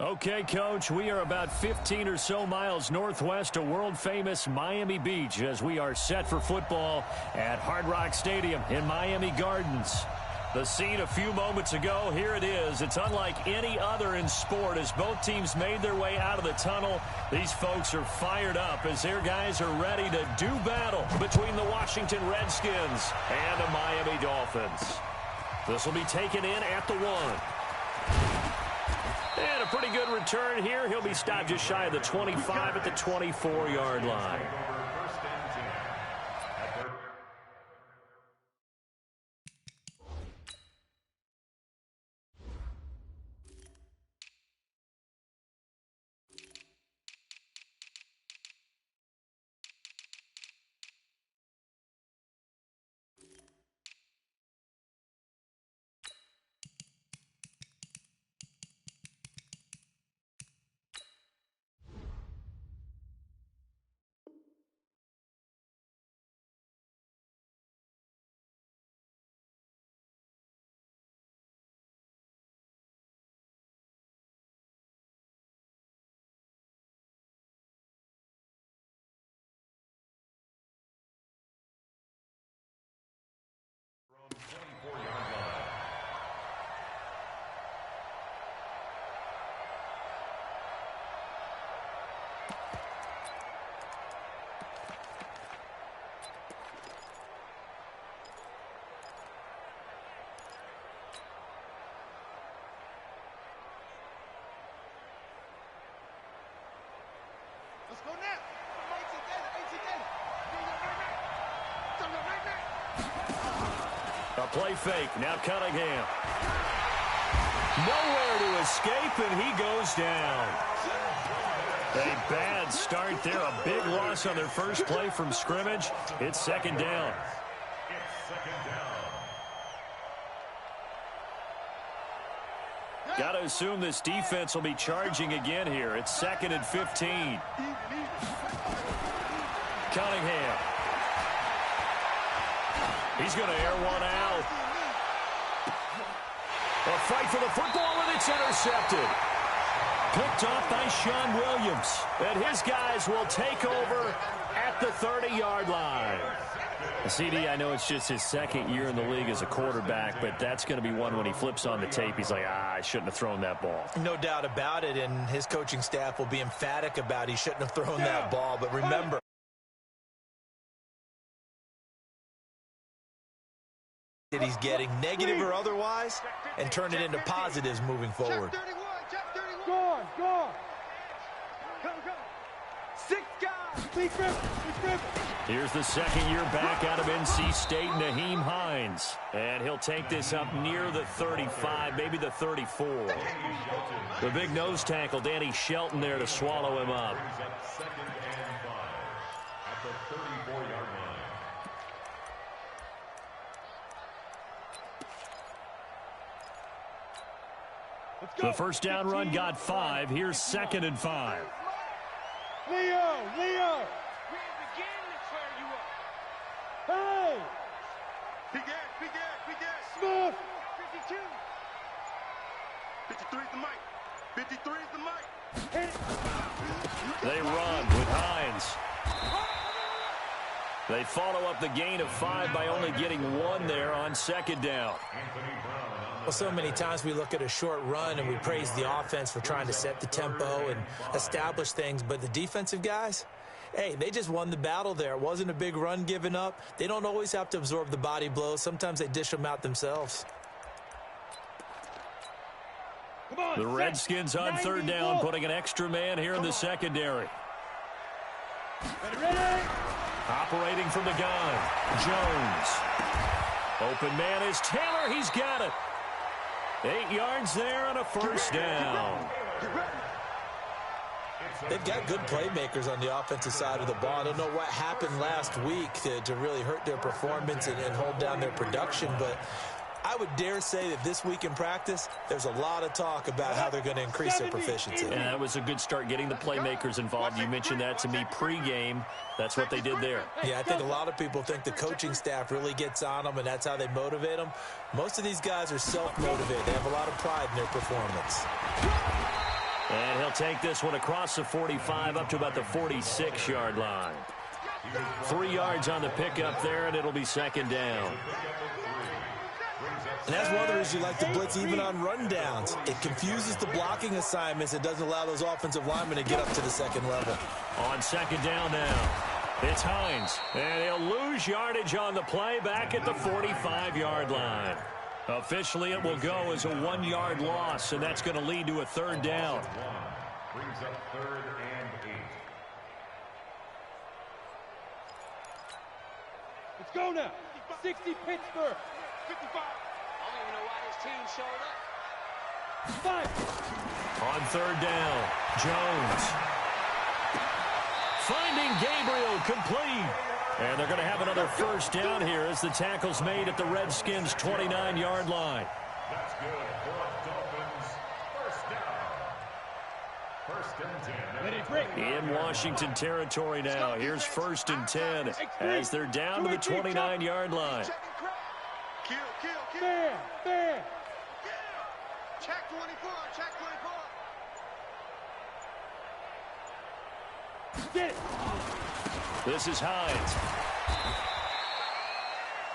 Okay, Coach, we are about 15 or so miles northwest of world-famous Miami Beach as we are set for football at Hard Rock Stadium in Miami Gardens. The scene a few moments ago, here it is. It's unlike any other in sport as both teams made their way out of the tunnel. These folks are fired up as their guys are ready to do battle between the Washington Redskins and the Miami Dolphins. This will be taken in at the 1. And a pretty good return here. He'll be stopped just shy of the 25 at the 24-yard line. Let's go now. A play fake. Now Cunningham. Nowhere to escape, and he goes down. A bad start there. A big loss on their first play from scrimmage. It's second down. Got to assume this defense will be charging again here. It's 2nd and 15. Cunningham. He's going to air one out. A fight for the football, and it's intercepted. Picked off by Sean Williams. And his guys will take over at the 30-yard line. CD, I know it's just his second year in the league as a quarterback, but that's going to be one when he flips on the tape. He's like, I shouldn't have thrown that ball. No doubt about it, and his coaching staff will be emphatic about he shouldn't have thrown that ball. But remember, that he's getting, negative or otherwise, and turn it into positives moving forward. Go on. Go. 6 guys. Big grip. Here's the second-year back out of NC State, Naheem Hines. And he'll take this up near the 35, maybe the 34. The big nose tackle, Danny Shelton, there to swallow him up. The first down run got 5. Here's 2nd and 5. Leo. Hey! Big ass. Smith! 52. 53 is the mic. 53 is the mic. They run with Hines. They follow up the gain of 5 by only getting 1 there on 2nd down. Well, so many times we look at a short run and we praise the offense for trying to set the tempo and establish things, but the defensive guys, hey, they just won the battle there. It wasn't a big run given up. They don't always have to absorb the body blows. Sometimes they dish them out themselves. The Redskins on 3rd down, putting an extra man here in the secondary. Operating from the gun, Jones. Open man is Taylor. He's got it. 8 yards there on a first down. They've got good playmakers on the offensive side of the ball. I don't know what happened last week to really hurt their performance and hold down their production, but I would dare say that this week in practice, there's a lot of talk about how they're going to increase their proficiency. And that was a good start getting the playmakers involved. You mentioned that to me pregame. That's what they did there. Yeah, I think a lot of people think the coaching staff really gets on them, and that's how they motivate them. Most of these guys are self-motivated. They have a lot of pride in their performance. And he'll take this one across the 45 up to about the 46-yard line. 3 yards on the pickup there, and it'll be second down. And that's one of the reasons you like to blitz even on rundowns. It confuses the blocking assignments. It doesn't allow those offensive linemen to get up to the second level. On second down now, it's Hines. And he'll lose yardage on the play back at the 45-yard line. Officially, it will go as a 1-yard loss, and that's going to lead to a third down. Brings up 3rd and 8. Let's go now. 60 Pittsburgh. 55. I don't even know why this team showed up. 5. On third down, Jones. Finding Gabriel, complete. And they're going to have another first down here as the tackle's made at the Redskins' 29-yard line. That's good for the Dolphins. First down. 1st and 10. Let it break. In Washington territory now. Here's 1st and 10 as they're down to the 29-yard line. Kill. Fair. Check 24. Get it. This is Hines.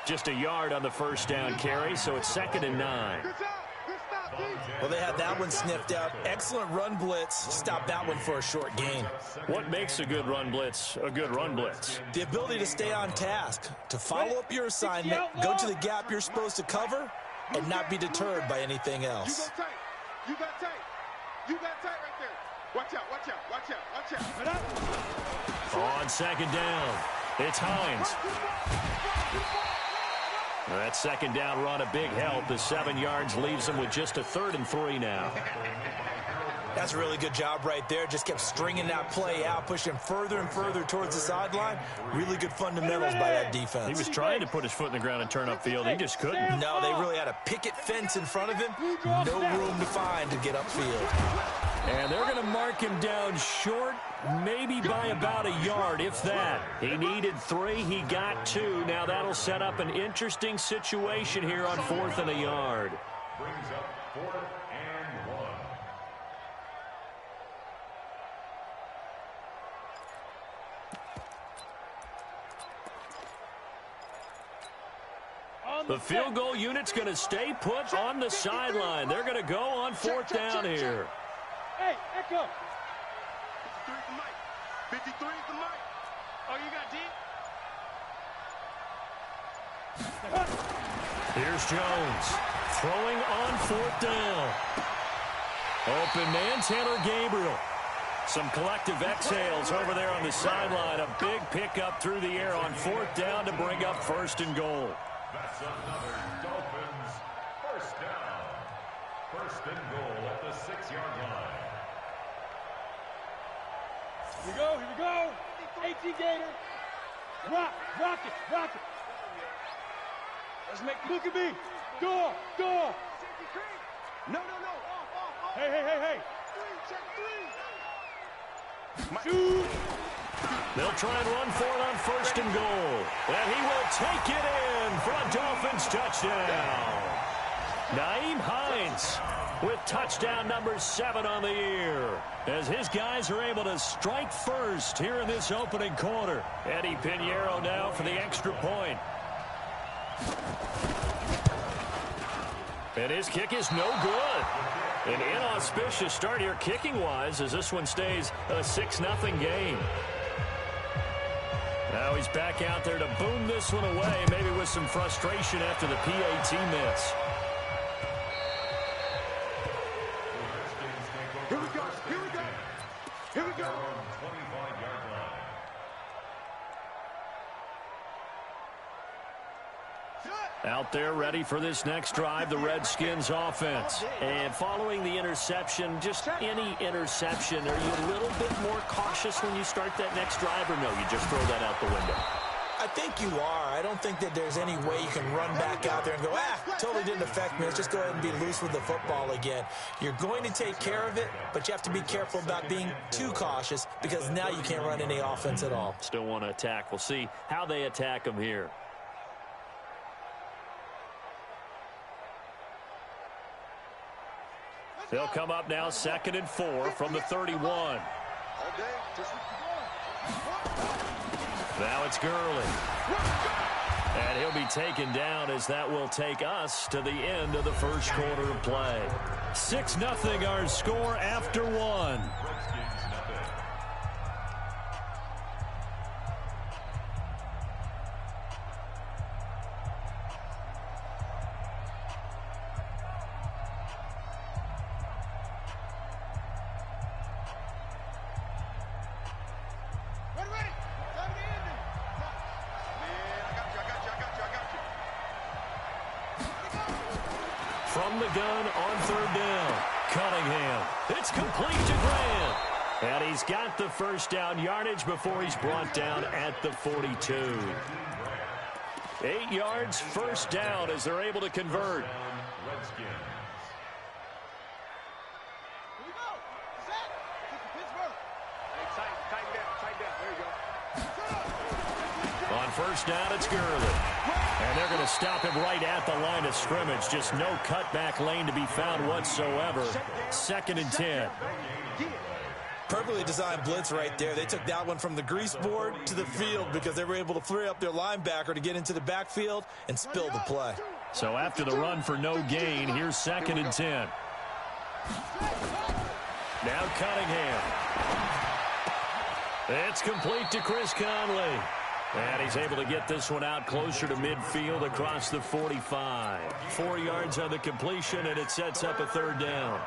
Just a yard on the first down carry, so it's 2nd and 9. Good job. Good stop, D. Well, they had that one sniffed out. Excellent run blitz. Stop that one for a short gain. What makes a good run blitz a good run blitz? The ability to stay on task, to follow up your assignment, go to the gap you're supposed to cover, and not be deterred by anything else. You got tight right there. Watch out. On second down, it's Hines. That second down run a big help. The 7 yards leaves them with just a 3rd and 3 now. That's a really good job right there. Just kept stringing that play out, pushing further and further towards the sideline. Really good fundamentals by that defense. He was trying to put his foot in the ground and turn upfield. He just couldn't. No, they really had a picket fence in front of him. No room to find to get upfield. And they're going to mark him down short, maybe by about a yard, if that. He needed 3. He got 2. Now that'll set up an interesting situation here on 4th and a yard. Brings up 4th and 1. The field goal unit's going to stay put on the sideline. They're going to go on 4th down here. Hey, Echo. 53's the mic. 53's the mic. Oh, you got deep? Here's Jones throwing on 4th down. Open man, Taylor Gabriel. Some collective exhales over there on the sideline. A big pickup through the air on 4th down to bring up 1st and goal. That's another Dolphins 1st down. 1st and goal at the 6-yard line. Here we go. 18 Gator. Rock it. Let's make, look at me. Door. No. Hey. Shoot. They'll try and run for it on 1st and goal. And he will take it in for a Dolphins touchdown. Nyheim Hines with touchdown number 7 on the year, as his guys are able to strike first here in this opening quarter. Eddie Pinheiro now for the extra point. And his kick is no good. An inauspicious start here kicking-wise as this one stays a 6-0 game. Now he's back out there to boom this one away, maybe with some frustration after the PAT miss. Here we go. 25-yard line. Out there ready for this next drive, the Redskins offense. And following the interception, just any interception, are you a little bit more cautious when you start that next drive, or no, you just throw that out the window? I think you are. I don't think that there's any way you can run back out there and go, totally didn't affect me. Let's just go ahead and be loose with the football again. You're going to take care of it, but you have to be careful about being too cautious because now you can't run any offense at all. Still want to attack. We'll see how they attack them here. They'll come up now 2nd and 4 from the 31. Now it's Gurley. And he'll be taken down as that will take us to the end of the first quarter of play. 6-0 our score after one. From the gun on 3rd down. Cunningham. It's complete to Graham. And he's got the first down yardage before he's brought down at the 42. 8 yards, first down as they're able to convert. On first down, it's Gurley. And they're going to stop him right at the line of scrimmage. Just no cutback lane to be found whatsoever. 2nd and 10. Perfectly designed blitz right there. They took that one from the grease board to the field because they were able to free up their linebacker to get into the backfield and spill the play. So after the run for no gain, here's 2nd and 10. Now Cunningham. It's complete to Chris Conley. And he's able to get this one out closer to midfield across the 45. 4 yards on the completion, and it sets up a 3rd down.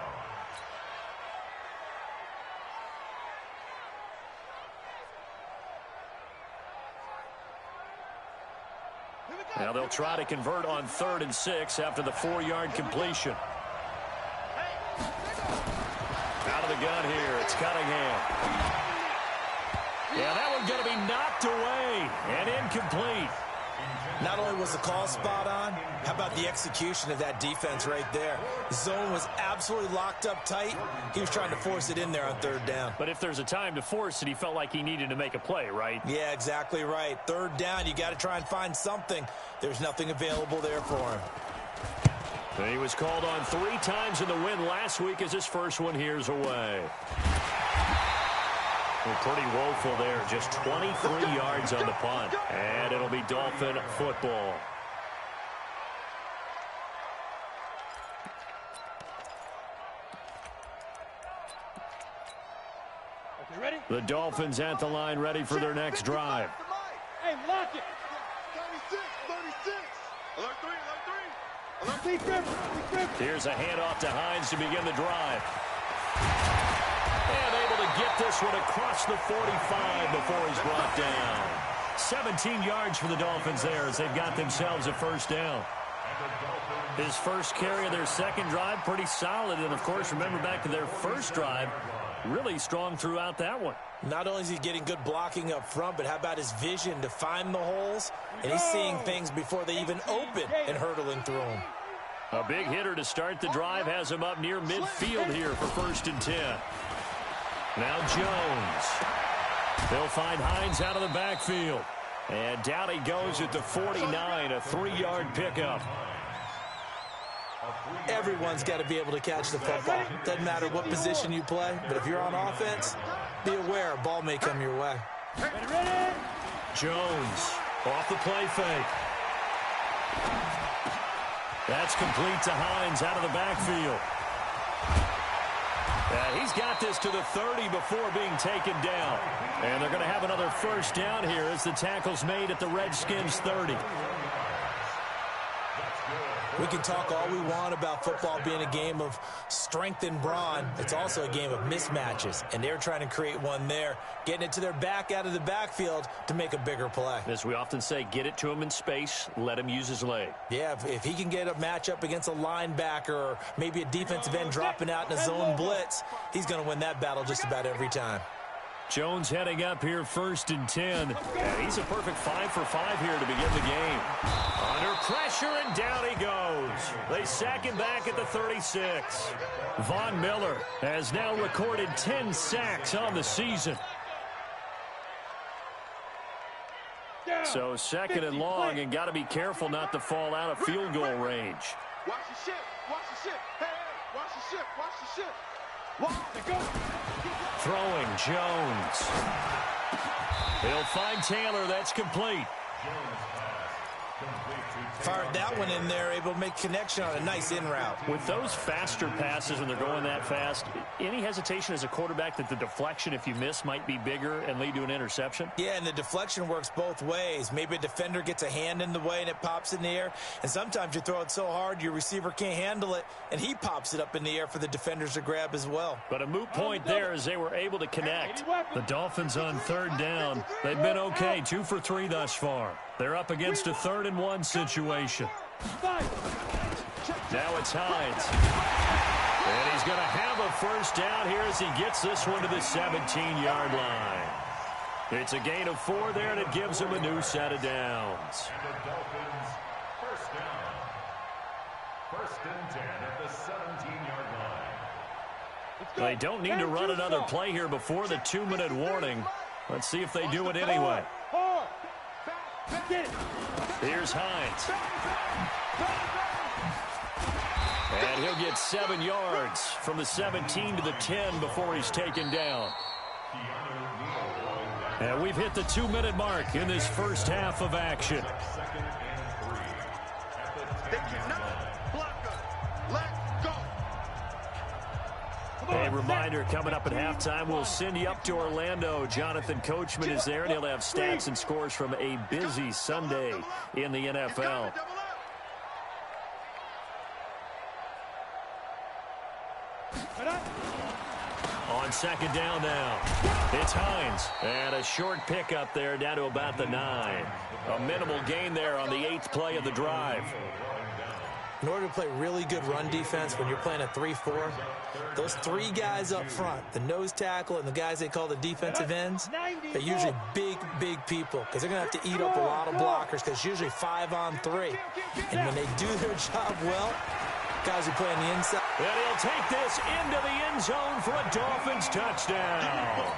Now they'll try to convert on 3rd and 6 after the 4-yard completion. Out of the gun here, it's Cunningham. Yeah, that one's going to be knocked away and incomplete. Not only was the call spot on, how about the execution of that defense right there? The zone was absolutely locked up tight. He was trying to force it in there on 3rd down. But if there's a time to force it, he felt like he needed to make a play, right? Yeah, exactly right. 3rd down, you got to try and find something. There's nothing available there for him. And he was called on 3 times in the win last week as his first one here's away. Well, pretty woeful there. Just 23 yards on the punt. And it'll be Dolphin football. Okay, ready? The Dolphins at the line ready for their next drive. Hey, lock it. 36, 36. Here's a handoff to Hines to begin the drive. And able to get this one across the 45 before he's brought down. 17 yards for the Dolphins there as they've got themselves a first down. His first carry of their second drive, pretty solid. And, of course, remember back to their first drive, really strong throughout that one. Not only is he getting good blocking up front, but how about his vision to find the holes? And he's seeing things before they even open and hurtling through them. A big hitter to start the drive has him up near midfield here for 1st and 10. Now Jones. They'll find Hines out of the backfield. And down he goes at the 49, a 3-yard pickup. Everyone's got to be able to catch the football. Doesn't matter what position you play, but if you're on offense, be aware a ball may come your way. Jones off the play fake. That's complete to Hines out of the backfield. He's got this to the 30 before being taken down. And they're going to have another first down here as the tackle's made at the Redskins 30. We can talk all we want about football being a game of strength and brawn. It's also a game of mismatches, and they're trying to create one there, getting it to their back out of the backfield to make a bigger play. As we often say, get it to him in space, let him use his leg. Yeah, if he can get a matchup against a linebacker or maybe a defensive end dropping out in a zone blitz, he's going to win that battle just about every time. Jones heading up here 1st and 10. And he's a perfect 5 for 5 here to begin the game. Under pressure, and down he goes. They sack him back at the 36. Von Miller has now recorded 10 sacks on the season. So 2nd and long, and got to be careful not to fall out of field goal range. Watch the ship. Watch the ship. Hey, Watch the ship. Watch the ship. Wow, they go. Throwing Jones. He'll find Taylor. That's complete. Fired that one in there, able to make connection on a nice in route. With those faster passes when they're going that fast, any hesitation as a quarterback that the deflection, if you miss, might be bigger and lead to an interception? Yeah, and the deflection works both ways. Maybe a defender gets a hand in the way and it pops in the air. And sometimes you throw it so hard your receiver can't handle it, and he pops it up in the air for the defenders to grab as well. But a moot point there as they were able to connect. The Dolphins on third down. They've been okay, 2 for 3 thus far. They're up against a 3rd and 1 situation. Now it's Hines. And he's going to have a first down here as he gets this one to the 17-yard line. It's a gain of 4 there, and it gives him a new set of downs. And the Dolphins, first down. 1st and 10 at the 17-yard line. They don't need to run another play here before the 2-minute warning. Let's see if they do it anyway. Here's Hines. And he'll get 7 yards from the 17 to the 10 before he's taken down. And we've hit the 2-minute mark in this first half of action. They cannot block us. Let go. A reminder coming up at halftime, we'll send you up to Orlando. Jonathan Coachman is there, and he'll have stats and scores from a busy Sunday in the NFL. On 2nd down now, it's Hines. And a short pickup there down to about the 9. A minimal gain there on the 8th play of the drive. In order to play really good run defense when you're playing a 3-4, those 3 guys up front, the nose tackle and the guys they call the defensive ends, they're usually big, big people because they're going to have to eat up a lot of blockers because it's usually 5 on 3. And when they do their job well, guys who play on the inside. And he'll take this into the end zone for a Dolphins touchdown.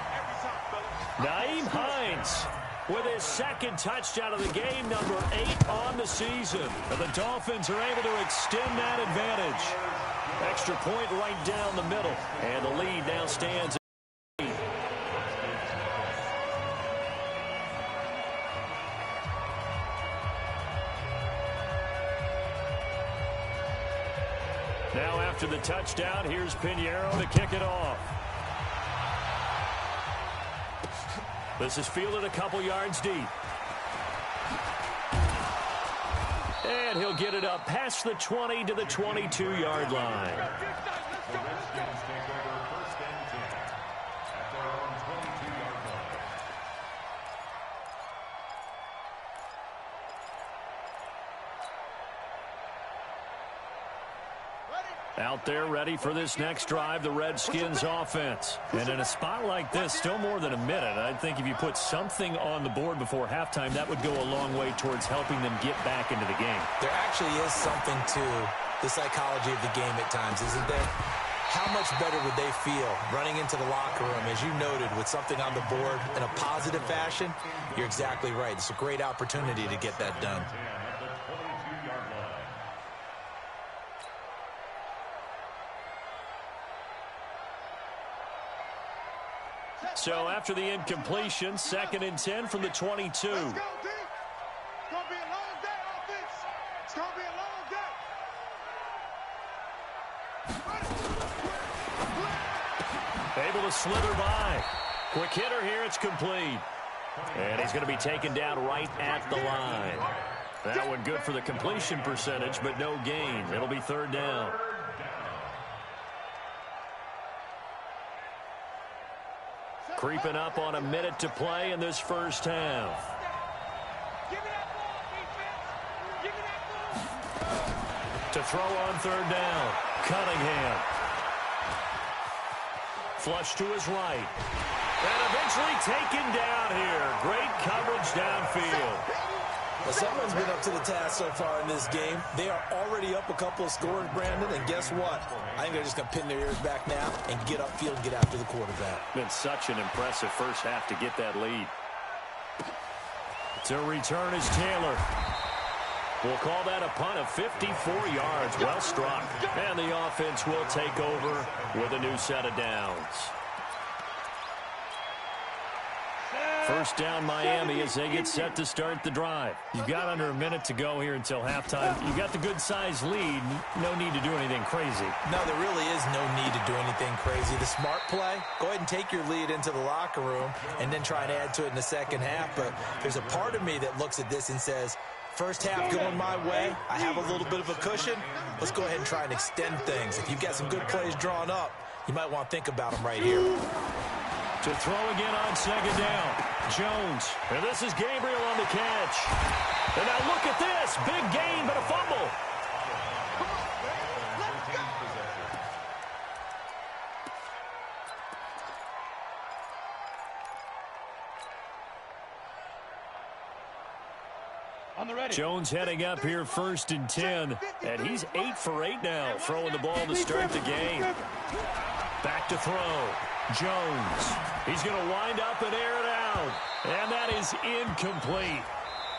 Naeem Hines with his 2nd touchdown of the game, number 8 on the season. And the Dolphins are able to extend that advantage. Extra point right down the middle. And the lead now stands at 8. Now after the touchdown, here's Pinheiro to kick it off. This is fielded a couple yards deep. And he'll get it up past the 20 to the 22-yard line. Out there ready for this next drive, the Redskins offense. And in a spot like this, still more than a minute. I think if you put something on the board before halftime, that would go a long way towards helping them get back into the game. There actually is something to the psychology of the game at times, isn't there? How much better would they feel running into the locker room, as you noted, with something on the board in a positive fashion? You're exactly right. It's a great opportunity to get that done. So after the incompletion, 2nd and 10 from the 22. Let's go, D. It's going to be a long day, offense. It's going to be a long day. Able to slither by. Quick hitter here, it's complete. And he's going to be taken down right at the line. That one good for the completion percentage, but no gain. It'll be 3rd down. Creeping up on a minute to play in this first half. Give me that ball, defense. Give me that ball. To throw on 3rd down, Cunningham. Flush to his right. And eventually taken down here. Great coverage downfield. Well, someone's been up to the task so far in this game. They are already up a couple of scores, Brandon, and guess what? I think they're just going to pin their ears back now and get upfield and get after the quarterback. Been such an impressive first half to get that lead. To return is Taylor. We'll call that a punt of 54 yards. Well struck. And the offense will take over with a new set of downs. First down Miami as they get set to start the drive. You've got under a minute to go here until halftime. You've got the good-sized lead. No need to do anything crazy. No, there really is no need to do anything crazy. The smart play, go ahead and take your lead into the locker room and then try and add to it in the second half. But there's a part of me that looks at this and says, first half going my way, I have a little bit of a cushion. Let's go ahead and try and extend things. If you've got some good plays drawn up, you might want to think about them right here. To throw again on second down. Jones. And this is Gabriel on the catch. And now look at this. Big gain, but a fumble. Jones heading up here 1st and 10. And he's 8 for 8 now, throwing the ball to start the game. Back to throw. Jones. He's going to wind up and air it out. And that is incomplete.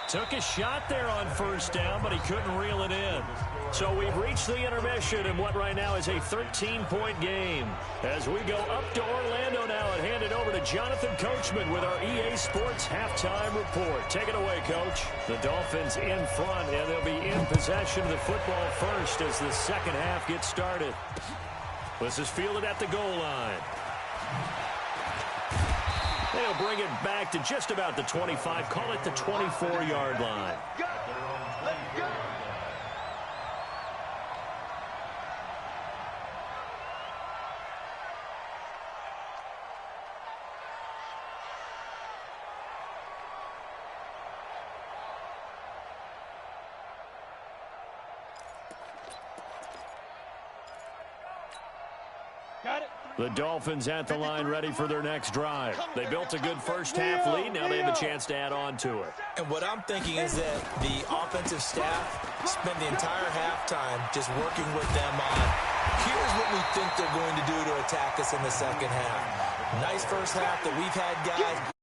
Took a shot there on first down, but he couldn't reel it in. So we've reached the intermission in what right now is a 13-point game. As we go up to Orlando now and hand it over to Jonathan Coachman with our EA Sports halftime report. Take it away, Coach. The Dolphins in front, and they'll be in possession of the football first as the second half gets started. This is fielded at the goal line. They'll bring it back to just about the 25. Call it the 24-yard line. The Dolphins at the line ready for their next drive. They built a good first half lead. Now they have a chance to add on to it. And what I'm thinking is that the offensive staff spent the entire halftime just working with them on, here's what we think they're going to do to attack us in the second half. Nice first half that we've had, guys.